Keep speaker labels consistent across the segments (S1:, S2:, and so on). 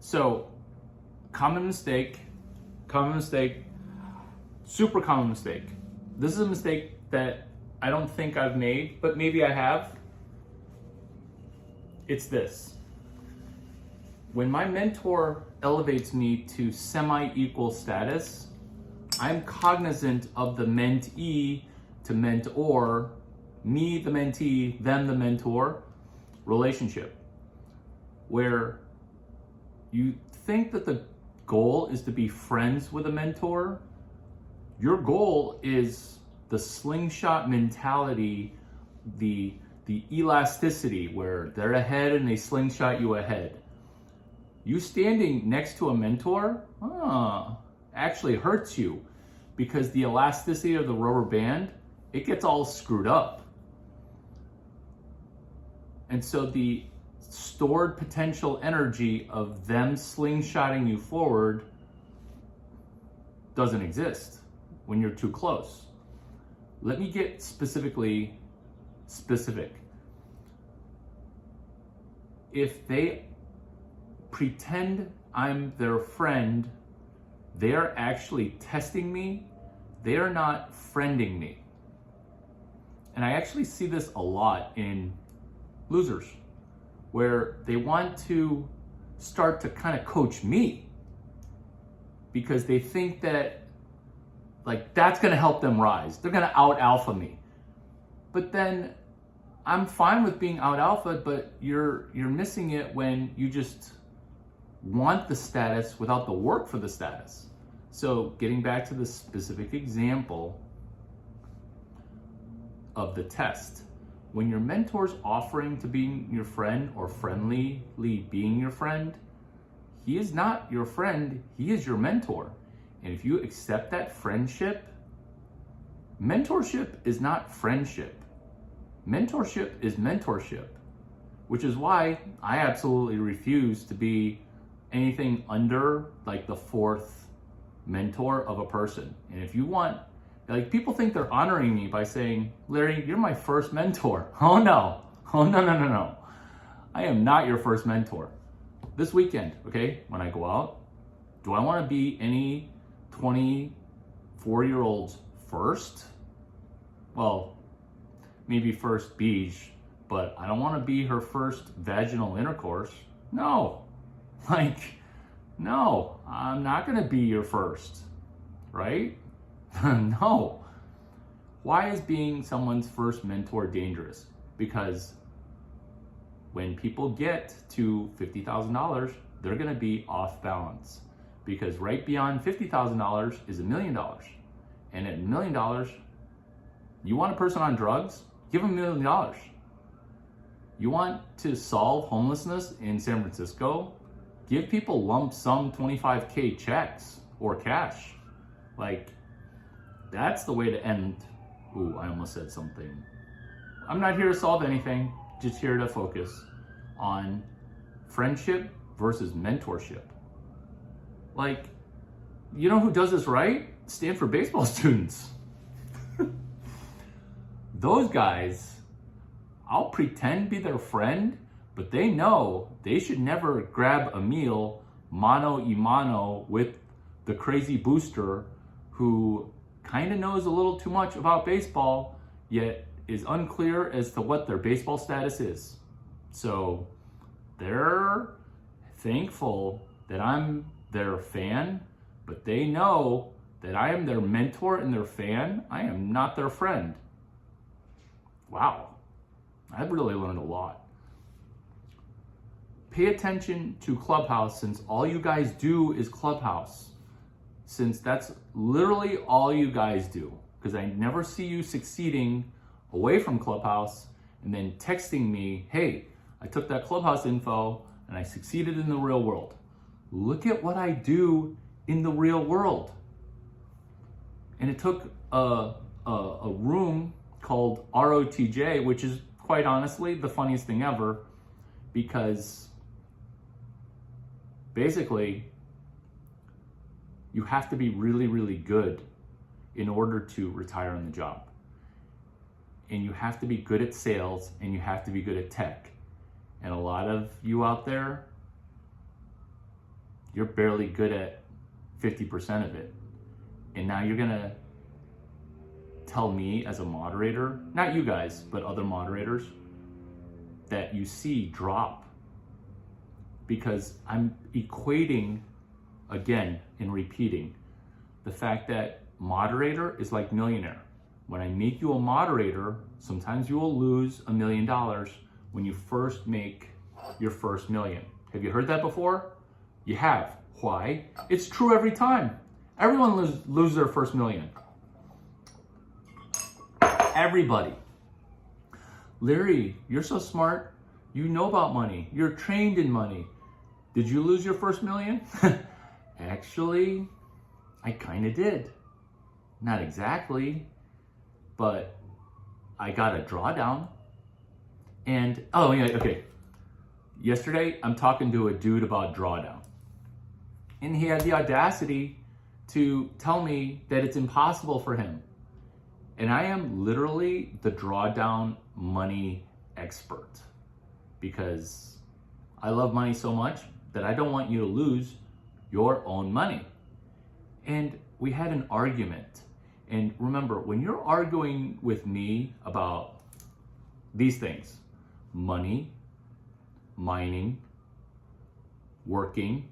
S1: So, common mistake, super common mistake. This is a mistake that I don't think I've made, but maybe I have. It's this. When my mentor elevates me to semi-equal status, I'm cognizant of the mentee to mentor, me the mentee, them the mentor relationship, where you think that the goal is to be friends with a mentor. Your goal is the slingshot mentality, the elasticity where they're ahead and they slingshot you ahead. You standing next to a mentor actually hurts you, because the elasticity of the rubber band, it gets all screwed up. And so the stored potential energy of them slingshotting you forward doesn't exist when you're too close. Let me get specific. If they pretend I'm their friend, they are actually testing me. They are not friending me. And I actually see this a lot in losers, where they want to start to kind of coach me because they think that that's going to help them rise. They're going to out alpha me. But then I'm fine with being out alpha, but you're missing it when you just want the status without the work for the status. So getting back to the specific example of the test, when your mentor's offering to be your friend or friendlyly being your friend, he is not your friend, he is your mentor. And if you accept that friendship, mentorship is not friendship. Mentorship is mentorship, which is why I absolutely refuse to be anything under the fourth mentor of a person. And if you want, people think they're honoring me by saying, Larry, you're my first mentor. Oh no. I am not your first mentor. This weekend, okay, when I go out, do I want to be any 24-year-old's first? Well, maybe first beach, but I don't want to be her first vaginal intercourse. No, no, I'm not going to be your first, right? No. Why is being someone's first mentor dangerous? Because when people get to $50,000, they're going to be off balance, because right beyond $50,000 is $1 million. And at $1 million, you want a person on drugs? Give them $1 million. You want to solve homelessness in San Francisco? Give people lump sum 25K checks or cash. That's the way to end. Ooh, I almost said something. I'm not here to solve anything, just here to focus on friendship versus mentorship. You know who does this right? Stanford baseball students. Those guys, I'll pretend be their friend, but they know they should never grab a meal mano a mano with the crazy booster who kind of knows a little too much about baseball, yet is unclear as to what their baseball status is. So they're thankful that I'm their fan, but they know that I am their mentor and their fan. I am not their friend. Wow, I've really learned a lot. Pay attention to Clubhouse, since all you guys do is Clubhouse. Since that's literally all you guys do, because I never see you succeeding away from Clubhouse and then texting me, hey, I took that Clubhouse info and I succeeded in the real world. Look at what I do in the real world. And it took a room called ROTJ, which is quite honestly the funniest thing ever, because basically you have to be really, really good in order to retire on the job. And you have to be good at sales, and you have to be good at tech. And a lot of you out there, you're barely good at 50% of it. And now you're gonna tell me as a moderator, not you guys, but other moderators, that you see drop. Because I'm equating, again, and repeating, the fact that moderator is like millionaire. When I make you a moderator, sometimes you will lose $1 million when you first make your first million. Have you heard that before? You have. Why? It's true every time. Everyone loses their first million. Everybody. Larry, you're so smart. You know about money. You're trained in money. Did you lose your first million? Actually, I kind of did. Not exactly, but I got a drawdown. And, oh yeah, okay. Yesterday, I'm talking to a dude about drawdown. And he had the audacity to tell me that it's impossible for him. And I am literally the drawdown money expert, because I love money so much that I don't want you to lose your own money. And we had an argument. And remember, when you're arguing with me about these things, money, mining, working,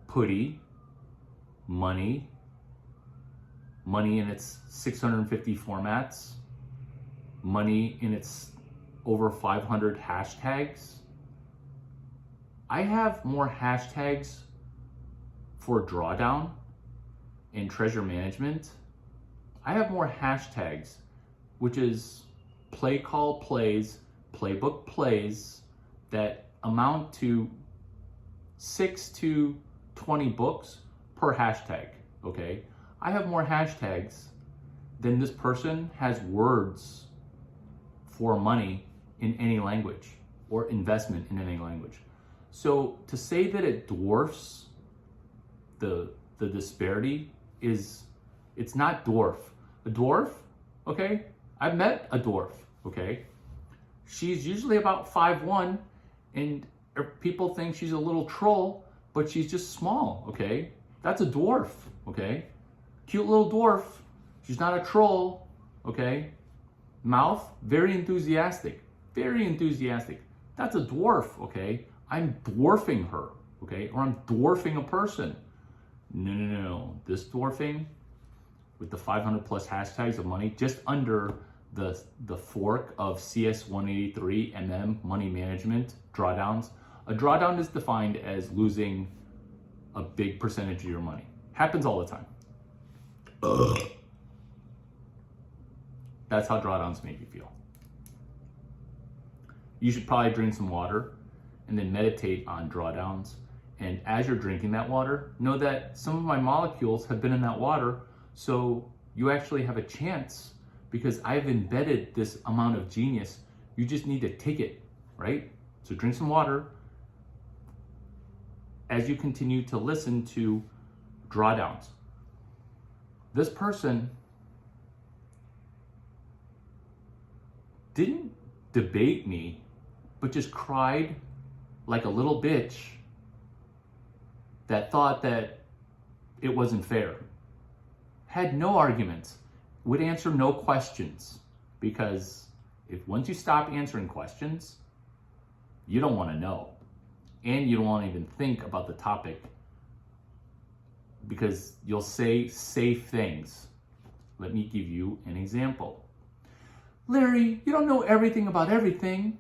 S1: putty, money in its 650 formats, money in its over 500 hashtags. I have more hashtags for drawdown and treasure management. I have more hashtags, which is play call plays, playbook plays, that amount to 6 to 20 books per hashtag, okay? I have more hashtags than this person has words for money in any language or investment in any language. So to say that it dwarfs the disparity it's not dwarf. A dwarf, okay? I've met a dwarf, okay? She's usually about 5'1", and people think she's a little troll, but she's just small, okay? That's a dwarf, okay? Cute little dwarf. She's not a troll, okay? Mouth, very enthusiastic, very enthusiastic. That's a dwarf, okay? I'm dwarfing her, okay? Or I'm dwarfing a person. No. This dwarfing with the 500 plus hashtags of money, just under the fork of CS 183 money management drawdowns. A drawdown is defined as losing a big percentage of your money. Happens all the time. That's how drawdowns make you feel. You should probably drink some water and then meditate on drawdowns. And as you're drinking that water, know that some of my molecules have been in that water, so you actually have a chance, because I've embedded this amount of genius. You just need to take it, right? So drink some water as you continue to listen to drawdowns. This person didn't debate me, but just cried like a little bitch that thought that it wasn't fair. Had no arguments, would answer no questions, because if once you stop answering questions, you don't want to know, and you don't want to even think about the topic, because you'll say safe things. Let me give you an example. Larry, you don't know everything about everything.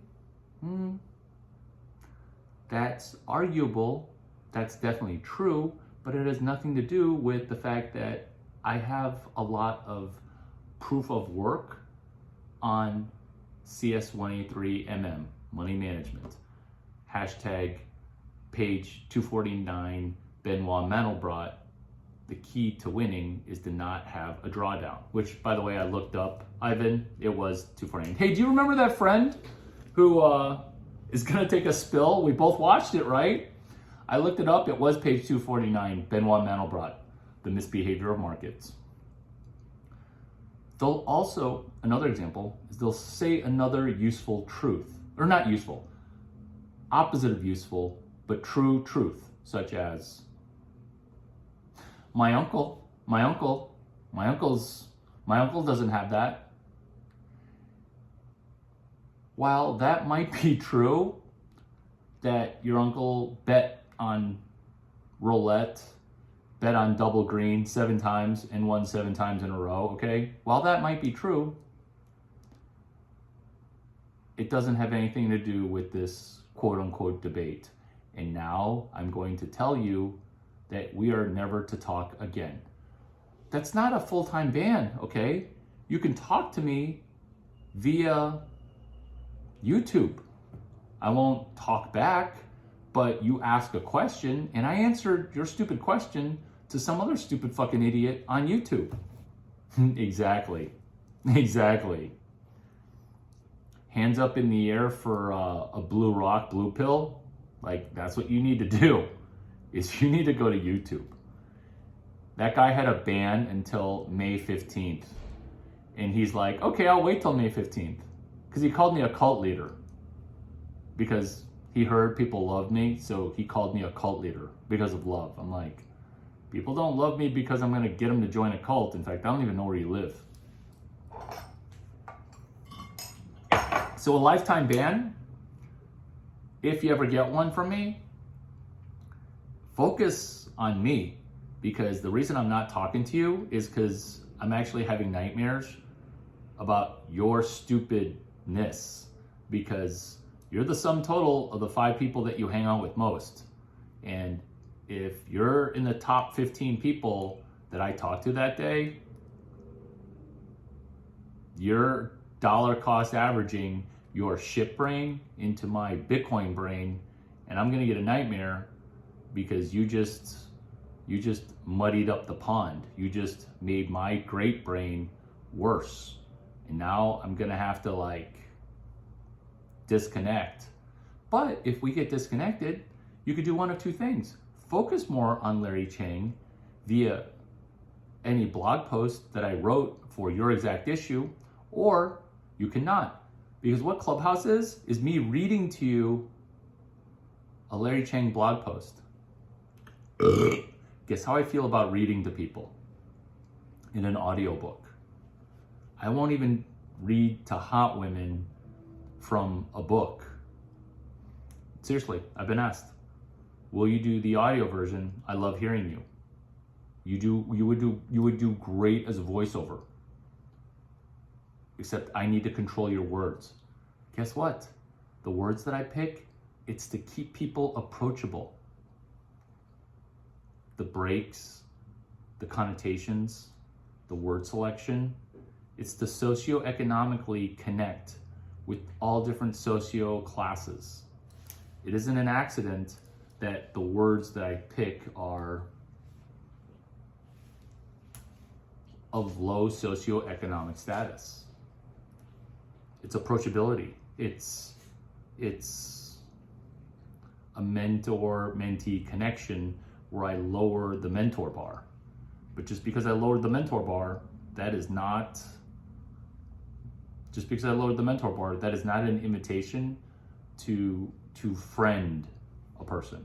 S1: That's arguable. That's definitely true, but it has nothing to do with the fact that I have a lot of proof of work on CS 183 money management. Hashtag page 249, Benoit Mandelbrot. The key to winning is to not have a drawdown, which, by the way, I looked up. Ivan, it was 249. Hey, do you remember that friend who is gonna take a spill? We both watched it, right? I looked it up. It was page 249, Benoit Mandelbrot, The Misbehavior of Markets. They'll also, another example, is they'll say another useful truth, or not useful, opposite of useful, but true truth. such as my uncle doesn't have that. While that might be true, that your uncle bet on roulette, bet on double green 7 times and won 7 times in a row, okay? While that might be true, it doesn't have anything to do with this quote unquote debate. And now I'm going to tell you that we are never to talk again. That's not a full-time ban, okay? You can talk to me via YouTube. I won't talk back, but you ask a question and I answered your stupid question to some other stupid fucking idiot on YouTube. Exactly. Hands up in the air for a blue rock, blue pill. Like, that's what you need to do, is you need to go to YouTube. That guy had a ban until May 15th. And he's like, okay, I'll wait till May 15th. Because he called me a cult leader. Because he heard people loved me, so he called me a cult leader because of love. I'm like, people don't love me because I'm going to get them to join a cult. In fact, I don't even know where you live. So a lifetime ban, if you ever get one from me, focus on me. Because the reason I'm not talking to you is because I'm actually having nightmares about your stupidness. Because you're the sum total of the 5 people that you hang out with most. And if you're in the top 15 people that I talk to that day, you're dollar cost averaging your shit brain into my Bitcoin brain, and I'm gonna get a nightmare because you just muddied up the pond. You just made my great brain worse. And now I'm gonna have to like disconnect. But if we get disconnected, you could do one of 2 things. Focus more on Larry Chiang via any blog post that I wrote for your exact issue, or you cannot. Because what Clubhouse is me reading to you a Larry Chiang blog post. Guess how I feel about reading to people in an audiobook. I won't even read to hot women from a book. Seriously, I've been asked, will you do the audio version? I love hearing you. You would do great as a voiceover. Except I need to control your words. Guess what? The words that I pick, it's to keep people approachable. The breaks, the connotations, the word selection, it's to socioeconomically connect with all different socio classes. It isn't an accident that the words that I pick are of low socioeconomic status. It's approachability. It's a mentor-mentee connection where I lower the mentor bar. But just because I lowered the mentor bar, that is not an invitation to friend a person.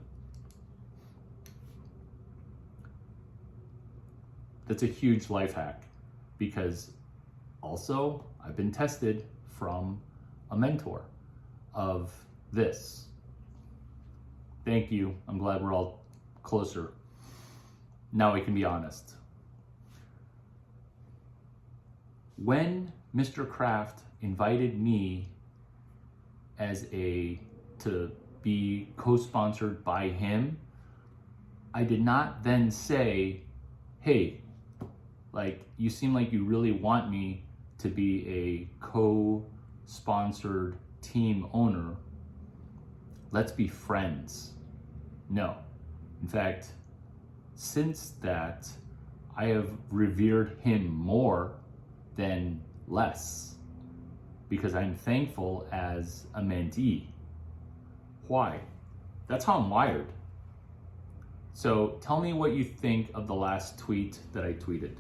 S1: That's a huge life hack, because also I've been tested from a mentor of this. Thank you. I'm glad we're all closer. Now we can be honest. When Mr. Kraft invited me to be co-sponsored by him, I did not then say, hey, like, you seem like you really want me to be a co-sponsored team owner. Let's be friends. No. In fact, since that, I have revered him more than less, because I'm thankful as a mentee. Why? That's how I'm wired. So tell me what you think of the last tweet that I tweeted.